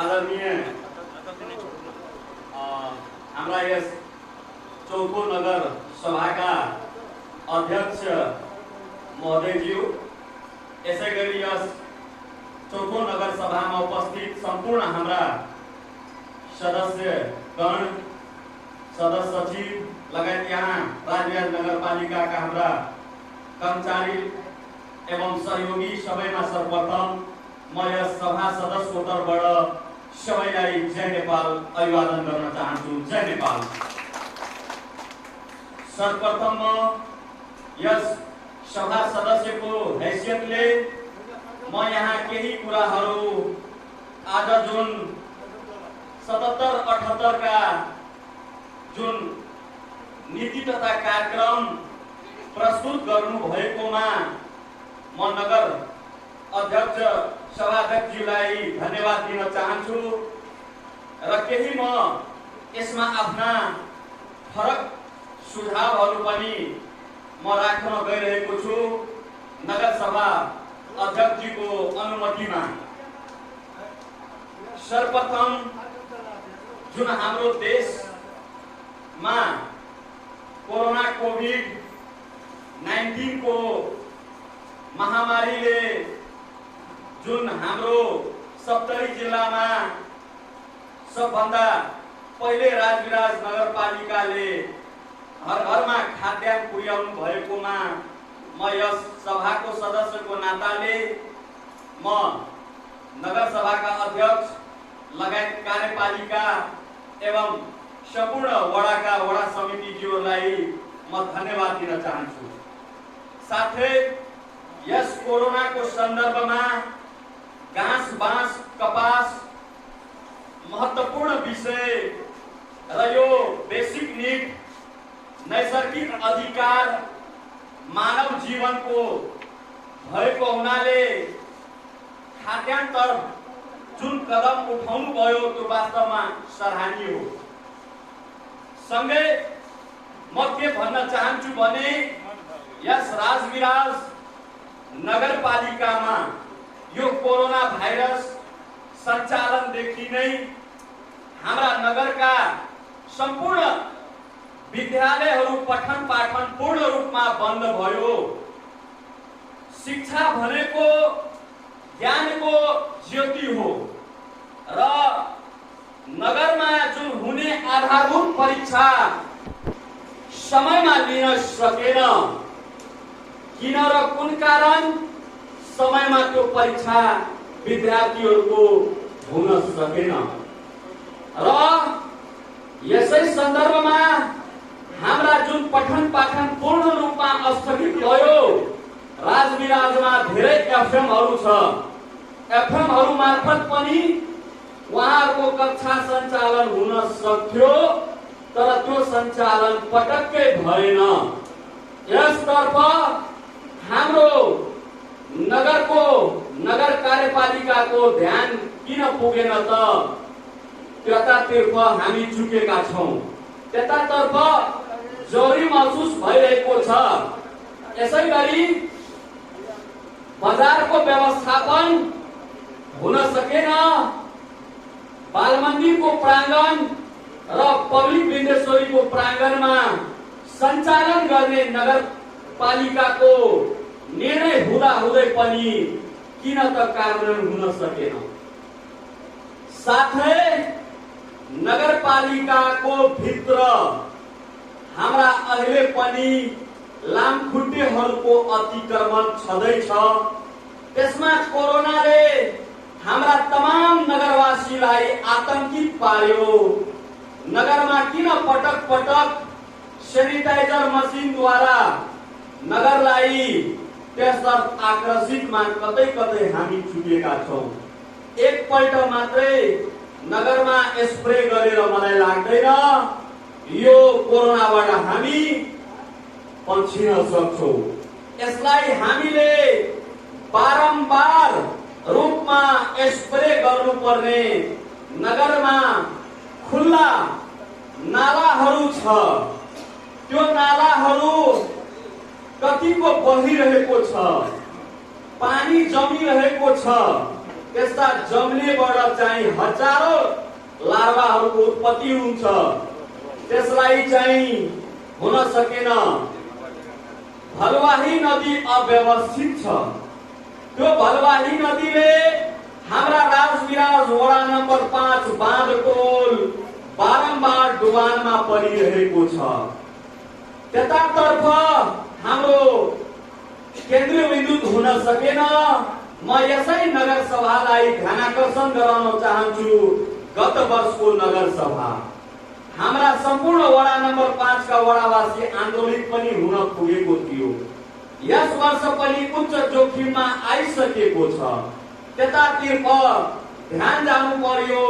आदरणीय हाम्रा यस चौथो नगर सभाका अध्यक्ष महोदयज्यू, यसै गरी यस चौथो नगर सभामा उपस्थित सम्पूर्ण हाम्रा सदस्यगण, सदस्य सचिव लगायत यहाँ राजविहार नगरपालिकाका हाम्रा कर्मचारी एवं सहयोगी सबैमा सर्वप्रथम म यस सभा सदस्यको तर्फबाट सबैलाई जय नेपाल अभिवादन गर्न चाहन्छु। जय नेपाल। सर्वप्रथम म यस सभा सदस्यको हैसियतले म यहाँ केही कुराहरू आज जुन 77-78 का जुन नीति तथा कार्यक्रम प्रस्तुत गर्नु भएकोमा म नगर अध्यक्ष सभाध्यक्षज्यूलाई धन्यवाद दिन चाहन्छु र केही म यसमा आफ्ना फरक सुझावहरू पनि म राख्न गइरहेको छु नगर सभा अध्यक्षजीको अनुमतिमा। सर्वप्रथम जुन हाम्रो देशमा कोरोना कोभिड-19 को महामारीले जुन हाम्रो सप्तरी जिल्लामा सबभन्दा पहिले राजविराज नगरपालिकाले हर घरमा खाद्यान्न पुर्याउनु भएकोमा म यस सभाको सदस्यको नाताले म नगर सभाका अध्यक्ष लगायत कार्यपालिका एवं सम्पूर्ण वडाका वडा समितिज्यूहरूलाई म धन्यवाद दिन चाहन्छु। साथै यस कोरोनाको सन्दर्भमा घाँस बाँस कपास महत्त्वपूर्ण विषय र यो बेसिक नीड नैसर्गिक अधिकार मानव जीवनको भएको हुनाले खाद्यान्नतर्फ जुन कदम उठाउनु भयो त्यो वास्तवमा सराहनीय हो। सँगै म के भन्न चाहन्छु भने यस राजविराज नगरपालिकामा यो कोरोना भाइरस सञ्चालनदेखि नै हाम्रा नगरका सम्पूर्ण विद्यालयहरू पठन पाठन पूर्ण रूपमा बन्द भयो। शिक्षा भनेको ज्ञानको ज्योति हो र नगरमा जुन हुने आधारभूत परीक्षा समयमा लिन सकेन, किन र कुन कारण समयमा त्यो परीक्षा विद्यार्थीहरूको हुन सकेन र यसै सन्दर्भमा हाम्रा जुन पठन पाठन पूर्ण रूपमा स्थगित भयो। राजविराजमा धेरै एफएमहरू छ, एफएमहरू मार्फत पनि उहाँहरूको कक्षा सञ्चालन हुन सक्थ्यो, तर त्यो सञ्चालन पटक्कै भएन। यसतर्फ हाम्रो नगरको नगर कार्यपालिकाको ध्यान किन पुगेन त? त्यतातर्फ हामी चुकेका छौं, त्यतातर्फ जरुरी महसुस भइरहेको छ। यसै गरी बजारको व्यवस्थापन हुन सकेन, बालमन्दिरको प्राङ्गण र पब्लिक बिन्देश्वरीको प्राङ्गणमा सञ्चालन गर्ने नगरपालिकाको निर्णय हुँदाहुँदै पनि किन त कार्यान्वयन हुन सकेन। साथै नगरपालिकाको भित्र हाम्रा अहिले पनि लामखुट्टेहरूको अतिक्रमण छँदैछ। त्यसमा कोरोनाले हाम्रा तमाम नगरवासीलाई आतंकित पार्यो। नगरमा किन पटक पटक सेनिटाइजर मसिनद्वारा नगरलाई त्यसतर्फ आकर्षितमा कतै कतै हामी चुकेका छौं। एकपल्ट मात्रै नगरमा स्प्रे गरेर मलाई लाग्दैन यो कोरोनाबाट हामी पन्छिन सक्छौं। यसलाई हामीले बारम्बार रूपमा स्प्रे गर्नुपर्ने, नगरमा खुल्ला नालाहरू छ, त्यो नालाहरू कतिको बहिरहेको छ, पानी जमिरहेको छ, त्यस्ता जम्नेबाट चाहिँ हजारौं लार्वाहरूको उत्पत्ति हुन्छ। त्यसलाई चाहिँ हुन सकेन। भलवाही नदी अव्यवस्थित छ। त्यो भलवाही नदीले हाम्रा राजविराज वडा नम्बर 5 बाँधकोल बारम्बार डुबानमा परिरहेको छ। त्यतातर्फ हाम्रो केन्द्रीय विद्युत हुन सकेन। म यसै नगर सभालाई ध्यानाकर्षण गराउन चाहन्छु। गत वर्षको नगर सभा हाम्रा सम्पूर्ण वडा नम्बर 5 का वडावासी आन्दोलित पनि हुन पुगेको थियो। यस वर्ष पनि उच्च जोखिममा आइसकेको छ। त्यतातिर ध्यान जानु पर्यो।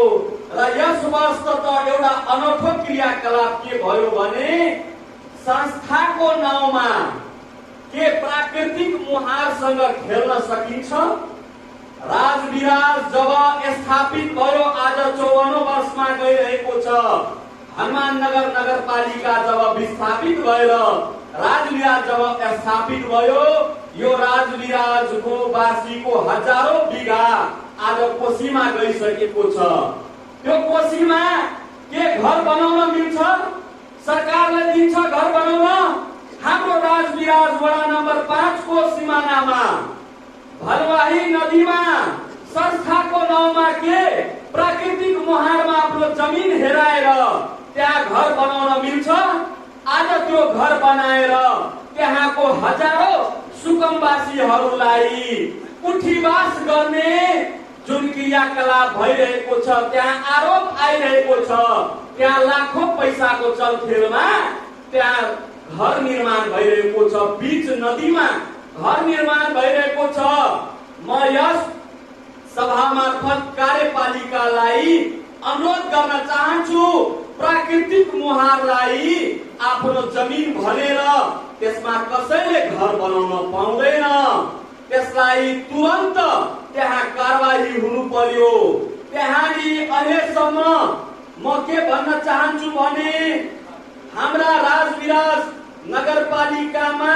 र यस वर्ष त एउटा अनौठो क्रियाकलाप के भयो भने संस्थाको नाउँमा के प्राकृतिक मुहारसँग खेल्न सकिन्छ। राजविराज जब स्थापित भयो, आज 54औं वर्षमा गइरहेको छ। हनुमाननगर नगरपालिका जब विस्थापित भएर राजविराज जब स्थापित भयो, यो राजविराजको वासीको हजारौं बिघा आज कोसीमा गइसकेको छ। त्यो कोसीमा के घर बनाउन मिल्छ? सरकारले दिन्छ घर बनाउन? हाम्रो राजविराज वडा नम्बर 5 को सिमानामा भलवाही नदीमा संस्थाको नाउँमा के प्राकृतिक मुहारमा आफ्नो जमिन हेराएर त्यहाँ घर बनाउन मिल्छ? आज त्यो घर बनाएर त्यहाँको हजारौं सुकुम्बासीहरूलाई उठीवास गर्ने जुन क्रियाकलाप भइरहेको छ, त्यहाँ आरोप आइरहेको छ। त्यहाँ लाखौं पैसाको चलखेलमा त्यहाँ घर निर्माण भइरहेको छ। बीच नदीमा घर निर्माण भइरहेको छ। म यस सभा मार्फत कार्यपालिकालाई अनुरोध गर्न चाहन्छु, प्राकृतिक मुहारलाई आफ्नो जमिन भनेर त्यसमा कसैले घर बनाउन पाउँदैन। त्यसलाई तुरन्त त्यहाँ कारबाही हुनु पर्यो। त्यहाँदेखि अहिलेसम्म म के भन्न चाहन्छु भने हाम्रा राजविराज नगरपालिकामा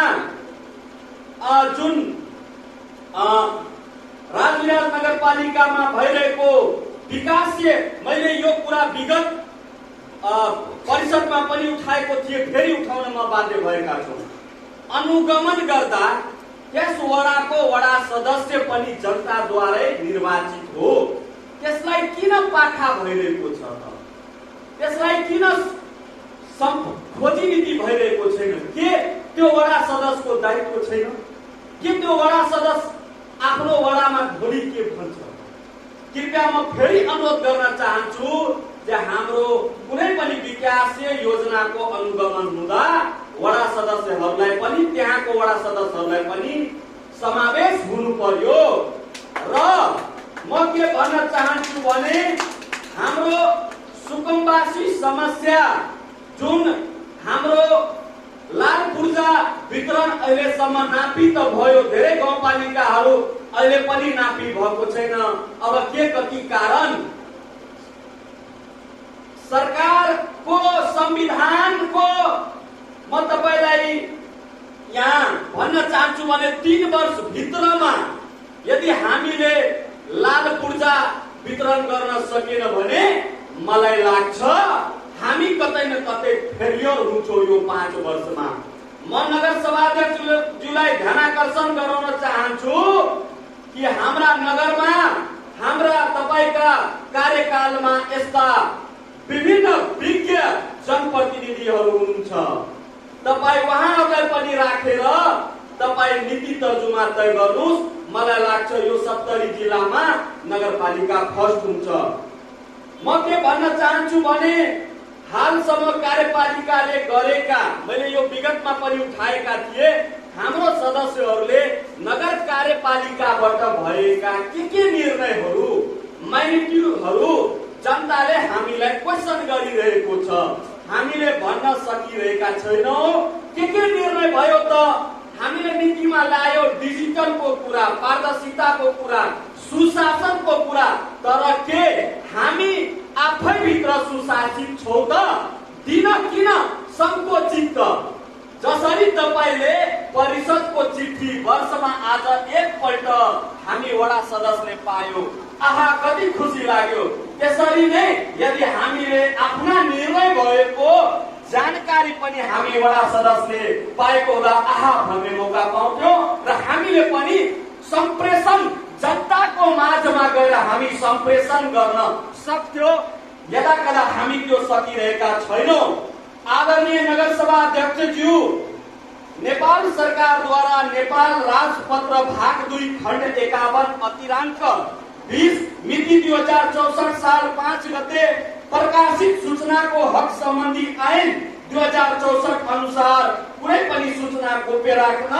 जुन राजविराज नगरपालिकामा भइरहेको विकास, मैले यो कुरा विगत परिषदमा पनि उठाएको थिएँ, फेरि उठाउन म बाध्य भएका छु। अनुगमन गर्दा त्यस वडाको वडा सदस्य पनि जनताद्वारै निर्वाचित हो। त्यसलाई किन पाखा भइरहेको छ त? त्यसलाई किन खोजी नीति भइरहेको छैन? के त्यो वडा सदस्यको दायित्व छैन? के त्यो वडा सदस्य आफ्नो वडामा भोलि के भन्छ? कृपया म फेरि अनुरोध गर्न चाहन्छु जे हाम्रो कुनै पनि विकासीय योजनाको अनुगमन हुँदा वडा सदस्यहरूलाई पनि, त्यहाँको वडा सदस्यहरूलाई पनि समावेश हुनु पर्यो। र म के भन्न चाहन्छु भने हाम्रो सुकुम्बासी समस्या जुन हाम्रो लाल पूर्जा वितरण अहिलेसम्म नापी त भयो, धेरै गाउँपालिकाहरू अहिले पनि नापी भएको छैन। अब के कति कारण? सरकारको संविधानको म तपाईलाई यहाँ भन्न चाहन्छु भने 3 वर्ष भित्रमा यदि हामीले लाल पूर्जा वितरण गर्न सकेन भने मलाई लाग्छ हामी कतै न कतै फेलियर हुन्छौं यो 5 वर्षमा। म नगर सभाध्यक्षज्यूलाई ध्यानाकर्षण गराउन चाहन्छु कि हाम्रा नगरमा, हाम्रा तपाईका कार्यकालमा यस्ता विभिन्न विज्ञ जनप्रतिनिधिहरू हुनुहुन्छ। तपाई उहाँहरूलाई पनि राखेर तपाई नीति तर्जुमा तय गर्नुस्। मलाई लाग्छ यो 70 जिल्लामा नगरपालिका फर्स्ट हुन्छ। म के भन्न चाहन्छु भने हालसम्म कार्यपालिकाले गरेका, मैले यो विगतमा पनि उठाएका थिए, हाम्रो सदस्यहरूले नगर कार्यपालिकाबाट भएका के निर्णयहरू, म्याग्निट्युडहरू जनताले हामीलाई क्वेशन गरिरहेको छ। हामीले भन्न सकिरहेका छैनौं के निर्णय भयो त? हामीले नीतिमा ल्यायो डिजिटलको कुरा, पारदर्शिताको कुरा, सुशासनको कुरा, तर के हामी आफै भित्र सुशासित छौ त? दिन किन संकोचित? जसरी तपाईले परिषदको चिठी वर्षमा आज एकपल्ट हामी वडा सदस्यले पायो, आहा कति खुसी लाग्यो। त्यसरी नै यदि हामीले आफ्ना निर्णय भएको जानकारी पनि हामी वडा सदस्यले पाएको हुँदा आहा भन्ने मौका पाउँथ्यौं र हामीले पनि सम्प्रेषण जनताको माझमा गएर हामी सम्प्रेषण गर्न सक्थ्यौं। यदाकदा हामी त्यो सकिरहेका छैनौं। आदरणीय नगरसभा अध्यक्षज्यू, नेपाल सरकारद्वारा नेपाल राजपत्र भाग 2 खण्ड 51 अतिराङ्क 20 मिति 2064 साल 5 गते प्रकाशित सूचनाको हक सम्बन्धी ऐन 2064 अनुसार कुनै पनि सूचना गोप्य राख्न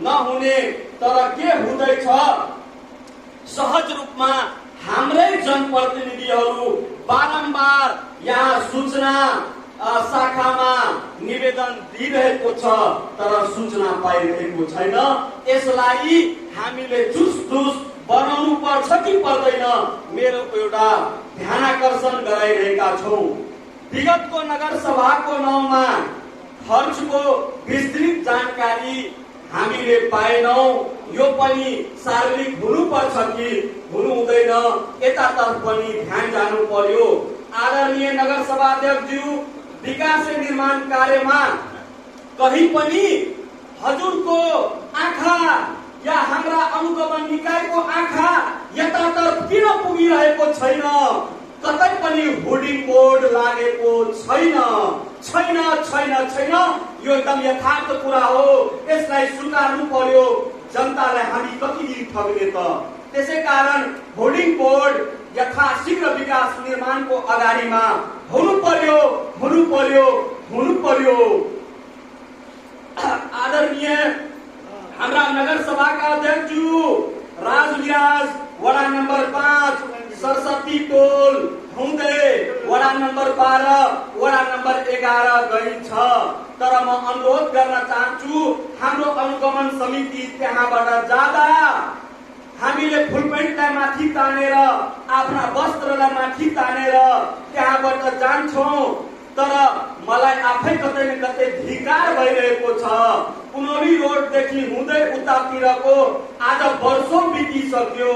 नहुने। तर के हुँदैछ, सहज रूपमा हाम्रै जनप्रतिनिधिहरू बारम्बार यहाँ सूचना शाखामा निवेदन दिइरहेको छ तर सूचना पाइरहेको छैन। यसलाई हामीले चुस्त बनाउनु पर्छ कि पर्दैन, मेरो एउटा ध्यानाकर्षण गराइरहेका छौं। विगतको नगरसभाको नाउँमा खर्चको विस्तृत जानकारी हामीले पाएनौं। यो पनि सार्वजनिक हुनुपर्छ कि हुनु हुँदैन, यतातर्फ पनि ध्यान जानु पर्यो। आदरणीय नगरसभा अध्यक्षज्यू, विकास निर्माण कार्यमा कहीं पनि हजुरको आँखा या हाम्रा अनुगमन निकायको आँखा यतातर्फ किन पुगिरहेको छैन? कतै पनि होर्डिङ बोर्ड लागेको छैन छैन छैन छैन। यो एकदम यथार्थ कुरा हो, यसलाई स्वीकार्नु पर्यो। जनतालाई हामी कति दिन ठग्ने त? त्यसैकारण होर्डिङ बोर्ड यथाशीघ्र विकास निर्माणको अगाडिमा हुनु पर्यो हुनु पर्यो हुनु पर्यो। आदरणीय हाम्रा नगरसभाका अध्यक्षज्यू, राजविराज वडा नम्बर 5 सरस्वती टोल हुँदै वडा नम्बर 12 वडा नम्बर 11 गइन्छ। तर म अनुरोध गर्न चाहन्छु, हाम्रो अनुगमन समिति त्यहाँबाट जाँदा हामीले फुलपेन्टलाई माथि तानेर आफ्ना वस्त्रलाई माथि तानेर त्यहाँबाट जान्छौं। तर मलाई आफै कतै न कतै धिक्कार भइरहेको छ। कुनोली रोडदेखि हुँदै उतातिरको आज वर्षौं बितिसक्यो।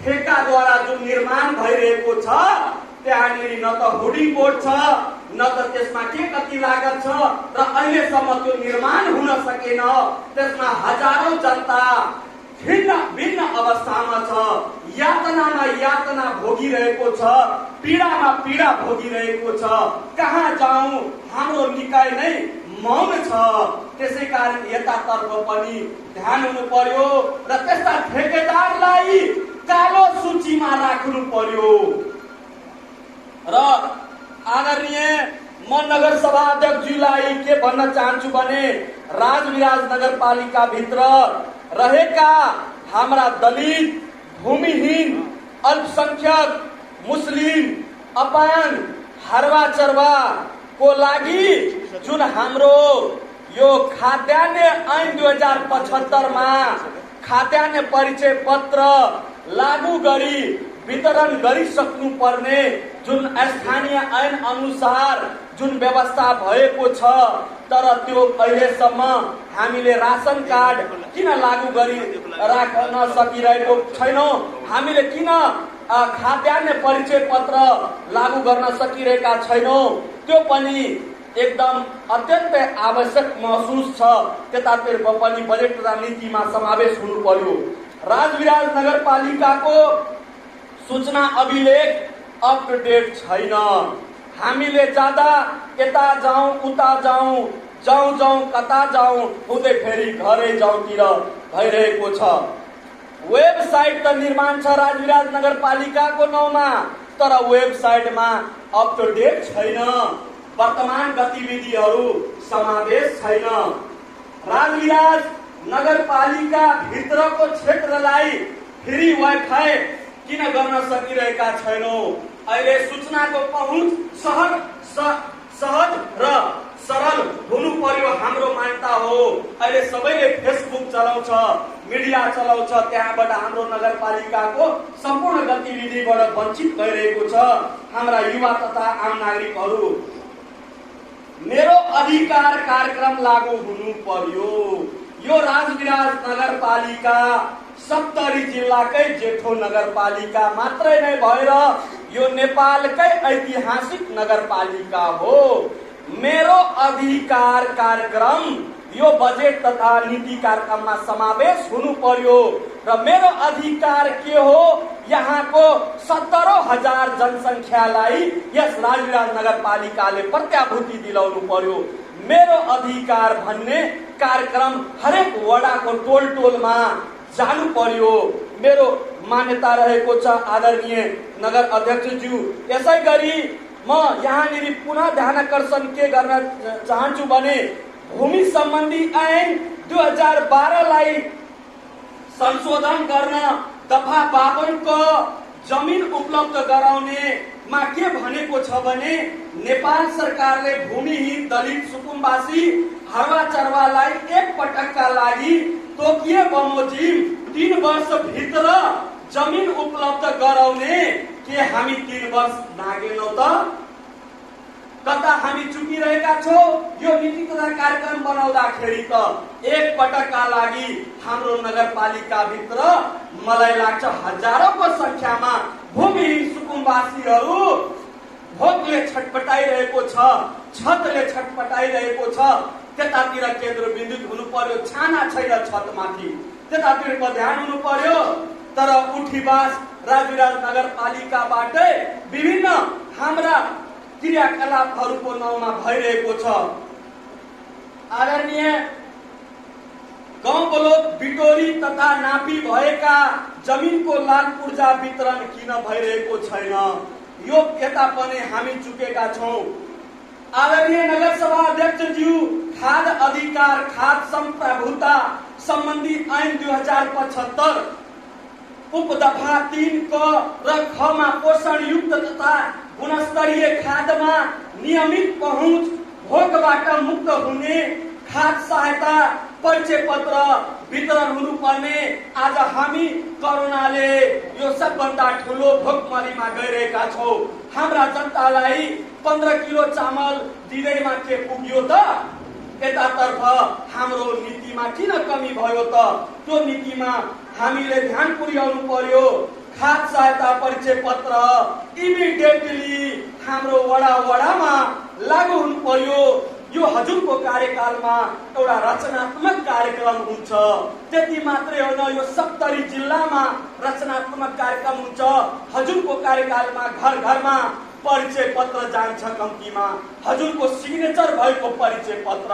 ठेकाद्वारा जुन निर्माण भइरहेको छ त्यहाँनिर न त होर्डिङ बोर्ड छ न त त्यसमा के कति लागत छ र अहिलेसम्म त्यो निर्माण हुन सकेन। त्यसमा हजारौं जनता भिन्न अवस्थामा छ, यातनामा यातना भोगिरहेको छ, पीडामा पीडा भोगिरहेको छ। कहाँ जाउँ, हाम्रो निकाय नै मौन छ। त्यसैकारण यतातर्फ पनि ध्यान हुनु पर्यो र त्यस्ता ठेकेदारलाई कालो सूचीमा राख्नु पर्यो। र आदरणीय म नगरसभा अध्यक्षज्यूलाई के भन्न चाहन्छु भने, राजविराज नगरपालिका भित्र रहेका हाम्रा दलित, भूमिहीन, अल्पसंख्यक, मुस्लिम, अपाङ्ग, हरवा चरवा को लागि जुन हाम्रो यो खाद्यान्न ऐन 2075 मा खाद्यान्न परिचय पत्र लागू गरी वितरण गरिसक्नु पर्ने जुन स्थानीय ऐन अनुसार जुन व्यवस्था भएको छ, तर त्यो अहिलेसम्म हामीले राशन कार्ड किन लागू गरी राख्न सकिरहेको छैनौं? हामीले किन खाद्यान्न परिचय पत्र लागू गर्न सकिरहेका छैनौं? त्यो पनि एकदम अत्यन्तै आवश्यक महसुस छ। त्यतातिर पनि बजेट तथा नीतिमा समावेश हुनु पर्यो। राजविराज नगरपालिकाको सूचना अभिलेख अप टु डेट छैन। हामीले जाँदा यता जाउँ उता जाउँ जाउँ जाउँ कता जाउँ हुँदै फेरि घरै जाउँतिर भइरहेको छ। वेबसाइट त निर्माण छ राजविराज नगरपालिकाको नाउँमा, तर वेबसाइटमा अप टु डेट छैन। वर्तमान गतिविधिहरू समावेश छैन। राजविराज नगरपालिका भित्रको क्षेत्रलाई फ्री वाइफाई किन गर्न सकिरहेका छैनौं? अहिले सूचनाको पहुँच सहज र सरल हुनु पर्यो, हाम्रो मान्यता हो। अहिले सबैले फेसबुक चलाउँछ, मिडिया चलाउँछ, त्यहाँबाट हाम्रो नगरपालिकाको सम्पूर्ण गतिविधिबाट वञ्चित भइरहेको छ हाम्रा युवा तथा आम नागरिकहरू। मेरो अधिकार कार्यक्रम लागू हुनु पर्यो। यो राजविराज नगरपालिका 70 जिल्लाकै जेठो नगरपालिका मात्रै नै भएर यो नेपालकै ऐतिहासिक नगरपालिका हो। मेरो अधिकार कार्यक्रम यो बजेट तथा नीति कार्यक्रममा समावेश हुनु पर्यो र मेरो अधिकार के हो? यहाँको 17,000 जनसङ्ख्यालाई यस राजविराज नगरपालिकाले प्रत्याभूति दिलाउनु पर्यो। मेरो अधिकार भन्ने कार्यक्रम हरेक वडाको टोल टोलमा जानु पर्यो। मेरो मान्यता रहेको छ आदरणीय नगर अध्यक्षज्यू। यसै गरी म यहाँनिर पुनः ध्यानाकर्षण के गर्न चाहन्छु भने भूमि सम्बन्धी ऐन 2012 लाई संशोधन गर्न दफा 52 को जमिन उपलब्ध गराउनेमा के भनेको छ भने नेपाल सरकारले भूमिहीन दलित सुकुम्बासी हरवा चरवालाई एक पटकका लागि तोकिए बमोजिम 3 वर्ष भित्र जमिन उपलब्ध गराउने। के हामी 3 वर्ष नागेनौ त? कता हामी चुकिरहेका छौं? यो नीति तथा कार्यक्रम बनाउँदाखेरि त एक पटकका लागि हाम्रो नगरपालिका भित्र मलाई लाग्छ हजारौंको संख्यामा भूमिहीन सुकुम्बासीहरू भोकले छटपटाइरहेको छ, छतले छटपटाइरहेको छ। त्यतातिर केन्द्रबिन्दु हुनु पर्यो, छाना छैन छतमाथि, त्यतातिर ध्यान हुनु पर्यो। तर उठीबास राजविराज नगरपालिकाबाटै विभिन्न हाम्रा क्रियाकलापहरूको नाउँमा भइरहेको छ। आदरणीय गाउँ बलौत बिटोरी तथा नापी भएका जमिनको लाल पूर्जा वितरण किन भइरहेको छैन? यो यता पनि हामी चुकेका छौं। आदरणीय नगरसभा अध्यक्षज्यू, खाद्य अधिकार खाद्य सम्प्रभुता सम्बन्धी ऐन 2075 उपदफा 3 क र ख मा पोषण युक्त तथा गुणस्तरीय खाद्यमा नियमित पहुँच भोकबाट मुक्त हुने खाद्य सहायता परिचय पत्र वितरण हुनुपर्ने। आज हामी कोरोनाले यो सबभन्दा ठुलो भोकमरीमा गइरहेका छौं। हाम्रा जनतालाई 15 किलो चामल दिँदैमा के पुग्यो त? यतातर्फ हाम्रो नीतिमा किन कमी भयो त? त्यो नीतिमा हामीले ध्यान पुर्याउनु पर्यो। खाद्य सहायता परिचय पत्र इमिडिएटली हाम्रो वडा वडामा लागू हुनु पर्यो। यो हजुरको कार्यकालमा एउटा रचनात्मक कार्यक्रम हुन्छ। त्यति मात्रै होइन, यो 70 जिल्लामा रचनात्मक कार्यक्रम हुन्छ। हजुरको कार्यकालमा घर घरमा परिचय पत्र जान्छ, कम्तीमा हजुरको सिग्नेचर भएको परिचय पत्र।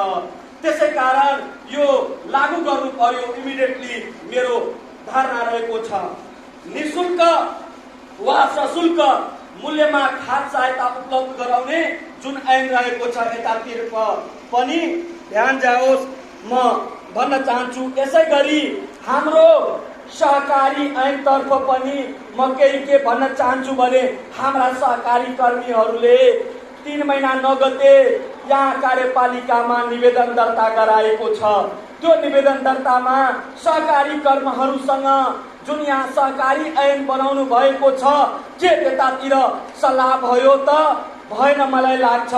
त्यसै कारण यो लागू गर्नु पर्यो इमिडिएटली, मेरो धारणा रहेको छ। निशुल्क वा सशुल्क मूल्यमा खाद्य सहायता उपलब्ध गराउने जुन ऐन रहेको छ यतातिर पनि ध्यान जाओस् म भन्न चाहन्छु। यसै गरी हाम्रो सहकारी ऐन तर्फ पनि म के भन्न चाहन्छु भने हाम्रा सहकारी कर्मीहरूले 3 महिना नगते यहाँ कार्यपालिकामा निवेदन दर्ता गराएको छ। त्यो निवेदन दर्तामा सहकारी कर्महरूसँग जुन यहाँ सहकारी ऐन बनाउनु भएको छ के त्यतातिर सल्लाह भयो त? भएन मलाई लाग्छ।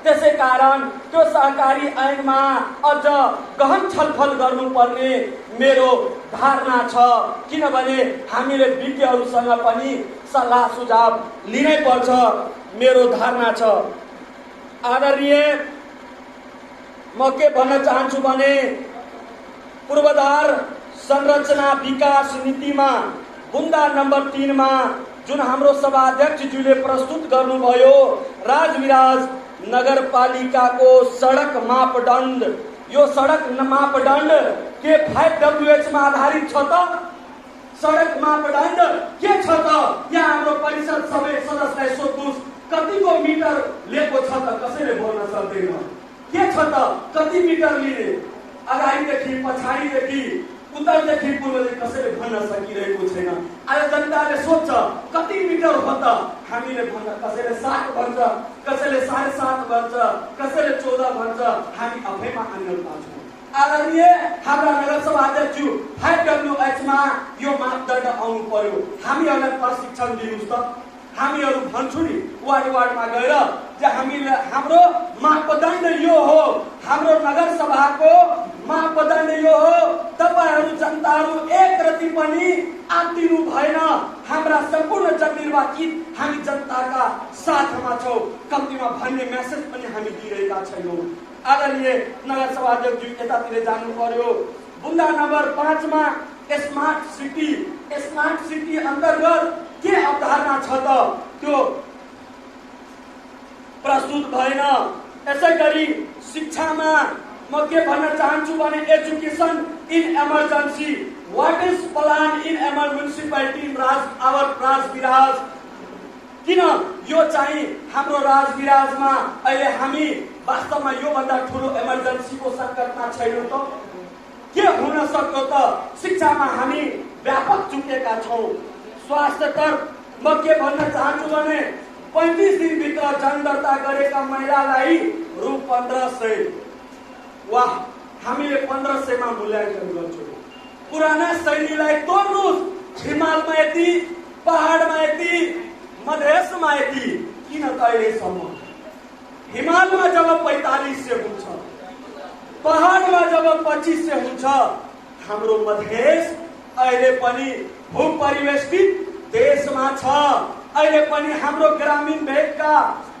त्यसै कारण त्यो सहकारी ऐनमा अझ गहन छलफल गर्नुपर्ने मेरो धारणा छ। किनभने हामीले विज्ञहरूसँग पनि सल्लाह सुझाव लिनै पर्छ, मेरो धारणा छ। आदरणीय म के भन्न चाहन्छु भने पूर्वाधार संरचना विकास नीतिमा बुन्दा नम्बर 3 मा जुन हाम्रो सभाध्यक्षज्यूले प्रस्तुत गर्नुभयो राजविराज नगरपालिकाको सडक मापदण्ड, यो सडक मापदण्ड के 5WH मा आधारित छ त? सडक मापदण्ड के छ त? यहाँ हाम्रो परिषद सबै सदस्यलाई सोध्नुस् कतिको मिटर लिएको छ त? कसैले बोल्न सक्दैन। के छ त? कति मिटर लिने? अगाडिदेखि पछाडिदेखि उत्तरदेखि पूर्वदेखि कसैले भन्न सकिरहेको छैन। आज जनताले सोध्छ कति मिटर हो त? हामीले भन्न, कसैले 7 भन्छ, कसैले 7.5 भन्छ, कसैले 14 भन्छ। हामी आफैमा अन्यलता छौँ। आदरणीय हाम्रा नगरसभा अध्यक्षज्यू, 5WH मा यो मापदण्ड आउनु पर्यो। हामीहरूलाई प्रशिक्षण दिनुस् त। हामीहरू भन्छु नि वार्ड वार्डमा गएर जे हामीले हाम्रो मापदण्ड यो हो, हाम्रो नगरसभाको मापदण्ड यो हो, तपाईहरु जनताहरु एक रति पनि आत्तिनु भएन। हाम्रा सम्पूर्ण जननिर्वाचित हामी जनताका साथमा छौं। कम्तीमा भन्ने मेसेज पनि हामी दिइरहेका छैनौं। आदरणीय नगरसभा अध्यक्षज्यू, यतातिर जानु पर्यो। बुन्दा नम्बर 5 मा स्मार्ट सिटी अन्तर्गत के अवधारणा छ त त्यो प्रस्तुत भएन। यसैगरी शिक्षामा म के भन्न चाहन्छु भने education in emergency, what is plan in municipality in Rajbiraj. किन यो चाहिँ हाम्रो राजविराजमा अहिले हामी वास्तवमा यो भन्दा ठूलो इमर्जेन्सीको संकटमा छैनौं त? के हुन सक्यो त? शिक्षामा हामी व्यापक चुकेका छौं। स्वास्थ्यतर्फ म के भन्न चाहन्छु भने 35 दिनभित्र जन दर्ता गरेका महिलालाई रु 1500। वाह, हामीले 1500 मा मूल्याङ्कन गर्छौं। पुराना शैलीलाई तोड्नुस्। हिमालमा यति, पहाडमा यति, मधेसमा यति, किन त अहिलेसम्म? हिमालमा जब 4500 हुन्छ, पहाडमा जब 2500 हुन्छ, हाम्रो मधेस अहिले पनि भूपरिवेष्टित देशमा छ। अहिले पनि हाम्रो ग्रामीण भेगका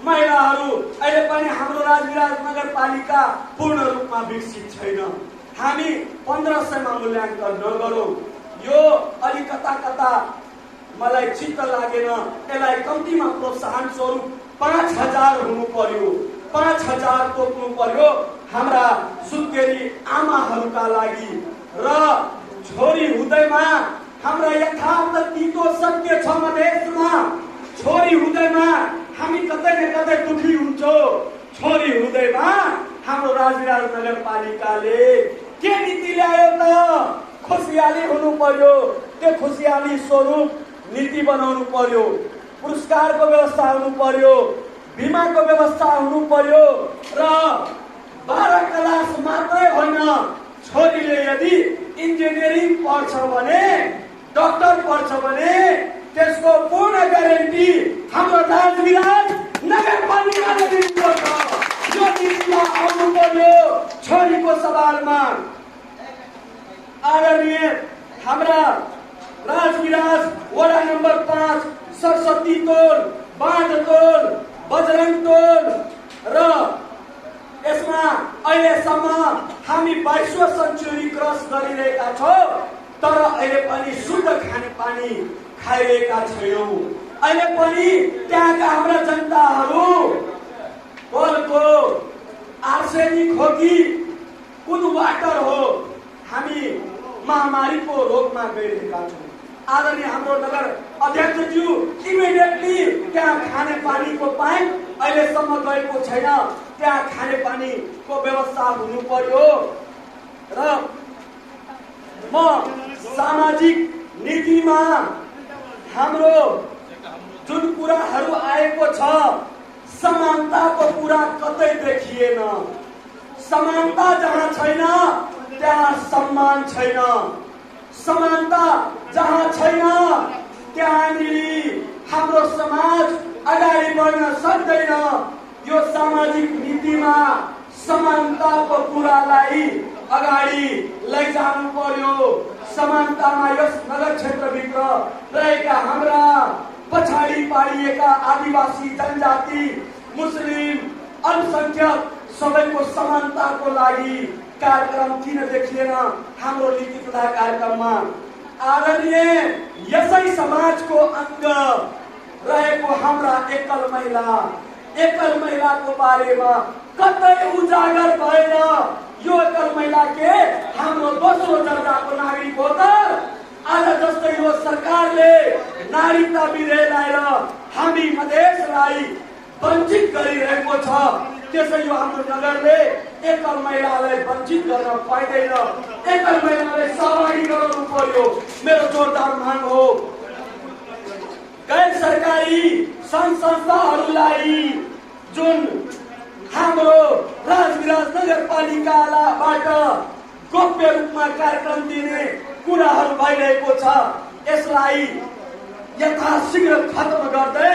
महिलाहरू, अहिले पनि हाम्रो राजविराज नगरपालिका पूर्ण रूपमा विकसित छैन। हामी 1500 मा मूल्याङ्कन नगरौं। यो अलि कता मलाई चित्त लागेन। यसलाई कम्तीमा प्रोत्साहन स्वरूप 5000 हुनु पर्यो, 5000 तोक्नु पर्यो हाम्रा सुत्केरी आमाहरूका लागि। र छोरी हुँदैमा हाम्रा यथार्थ तितो सत्य छ मधेसमा। छोरी हुँदैमा हामी कतै न कतै दुखी हुन्छौं। छोरी हुँदैमा हाम्रो राजविराज नगरपालिकाले के नीति ल्यायो त? खुसियाली हुनु पर्यो। त्यो खुसियाली स्वरूप नीति बनाउनु पर्यो। पुरस्कारको व्यवस्था हुनु पर्यो, बीमाको व्यवस्था हुनु पर्यो। र 12 क्लास मात्रै होइन, छोरीले यदि इन्जिनियरिङ पढ्छ भने, डाक्टर पढ्छ भने त्यसको पूर्ण ग्यारेन्टी हाम्रो राजविराज नगरपालिकाले दिनुपर्छ। यो नीतिमा आउनु पर्यो छोरीको सवालमा। आदरणीय हाम्रा राजविराज वडा नम्बर 5 सरस्वती टोल, बाँध टोल, बजरङ टोल र यसमा अहिलेसम्म हामी 22औं सेन्चुरी क्रस गरिरहेका छौं, तर अहिले पनि शुद्ध खानेपानी खाइरहेका छैनौं। अहिले पनि त्यहाँका हाम्रा जनताहरू कलको आर्सेनिक हो कि कुन वाटर हो, हामी महामारीको रोगमा गइरहेका छौं। आदरणीय हाम्रो नगर अध्यक्षज्यू, इमिडिएटली त्यहाँ खाने पानीको पाइप अहिलेसम्म गएको छैन। त्यहाँ खाने पानीको व्यवस्था हुनु पर्यो। र म सामाजिक नीतिमा हाम्रो जुन कुराहरू आएको छ, समानताको कुरा कतै देखिएन। समानता जहाँ छैन त्यहाँ सम्मान छैन। समानता जहाँ छैन त्यहाँनिर हाम्रो समाज अगाडि बढ्न सक्दैन। यो सामाजिक नीतिमा समानताको कुरालाई अगाडि लैजानु पर्यो। समानतामा यस नगर क्षेत्रभित्र रहेका हाम्रा पछाडि पारिएका आदिवासी जनजाति, मुस्लिम, अल्पसंख्यक सबैको समानताको लागि कार्यक्रम किन देखिएन हाम्रो नीति तथा कार्यक्रममा? आदरणीय यसै समाजको अङ्ग रहेको हाम्रा एकल महिलाको बारेमा कतै उजागर भएन। यो एकल महिला के हाम्रो दोस्रो दर्जाको नागरिक हो त? आज जस्तै यो सरकारले नागरिकता विधेयक ल्याएर हामी मधेसलाई वञ्चित गरिरहेको छ, त्यसै यो हाम्रो नगरले एकल महिलालाई वञ्चित गर्न पाइँदैन। एकल महिलालाई सहभागी गराउनु पर्यो, मेरो जोरदार माग हो। गैर सरकारी संघ संस्थाहरूलाई जुन हाम्रो राजविराज नगरपालिकाबाट गोप्य रूपमा कार्यक्रम दिने कुराहरू भइरहेको छ, यसलाई यथाशीघ्र खत्म गर्दै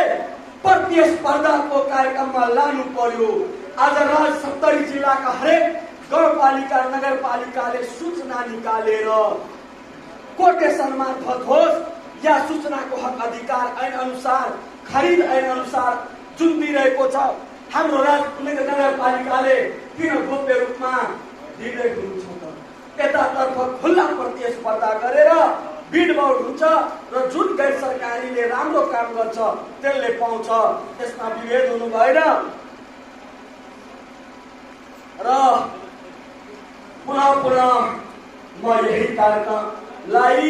प्रतिस्पर्धाको कार्यक्रममा लानु पर्यो। आज 70 जिल्लाका हरेक गाउँपालिका नगरपालिकाले सूचना निकालेर कोटेसनमा धोस या सूचनाको हक अधिकार ऐन अनुसार खरिद ऐन अनुसार जुन दिइरहेको छ हाम्रो नगरपालिकाले किन गोप्य रूपमा दिँदै हुनुहुन्छ त? यतातर्फ खुल्ला प्रतिस्पर्धा गरेर बिडबाउड हुन्छ र जुन गैर सरकारीले राम्रो काम गर्छ त्यसले पाउँछ। त्यसमा विभेद हुनु भएन। र पुनः म यही कार्यक्रमलाई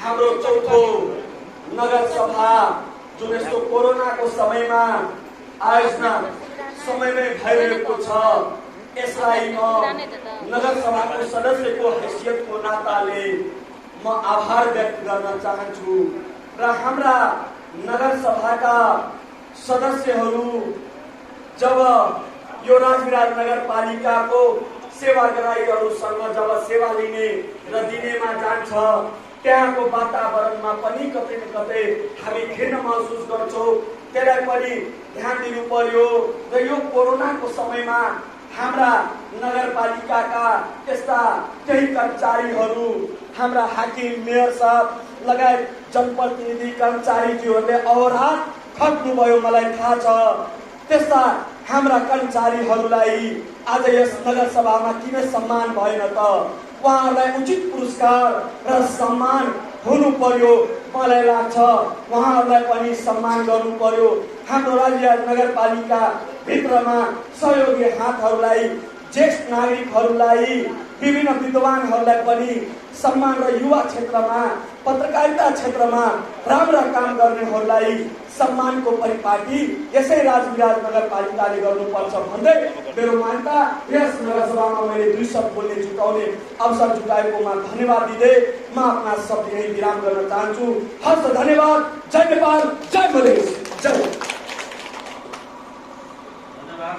हाम्रो चौथो नगर सभा जुन यस्तो कोरोनाको समयमा आयोजना समयमै भइरहेको छ, यसलाई म नगर सभाको सदस्यको हैसियतको नाताले म आभार व्यक्त गर्न चाहन्छु। र हाम्रा नगर सभाका सदस्यहरू जब यो राजविराज नगरपालिकाको सेवाग्राहीहरूसँग जब सेवा लिने र दिनेमा जान्छ, त्यहाँको वातावरणमा पनि कतै न कतै हामी घिन महसुस गर्छौँ। त्यसलाई पनि ध्यान दिनु पर्यो। र यो कोरोनाको समयमा हाम्रा नगरपालिकाका यस्ता केही कर्मचारीहरू, हाम्रा हाकिम, मेयर साहब लगायत जनप्रतिनिधि कर्मचारीज्यूहरूले अहोरात खट्नुभयो, मलाई थाहा छ। त्यस्ता हाम्रा कर्मचारीहरूलाई आज यस नगर सभामा किन सम्मान भएन त? उहाँहरूलाई उचित पुरस्कार र सम्मान हुनु पर्यो। मलाई लाग्छ उहाँहरूलाई पनि सम्मान गर्नु पर्यो। हाम्रो राज्य नगरपालिका भित्रमा सहयोगी हातहरूलाई, ज्येष्ठ नागरिकहरूलाई, विभिन्न विद्वानहरूलाई पनि सम्मान र युवा क्षेत्रमा, पत्रकारिता क्षेत्रमा राम्रा काम गर्नेहरूलाई सम्मानको परिपाटी यसै राजविराज नगरपालिकाले गर्नुपर्छ भन्दै मेरो मान्यता यस नगरसभामा मैले 2 शब्द बोल्ने जुटाउने अवसर जुटाएकोमा धन्यवाद दिँदै म आफ्ना शब्द यही विराम गर्न चाहन्छु। हस्त धन्यवाद। जय नेपाल, जय मधेस, जय। धन्यवाद।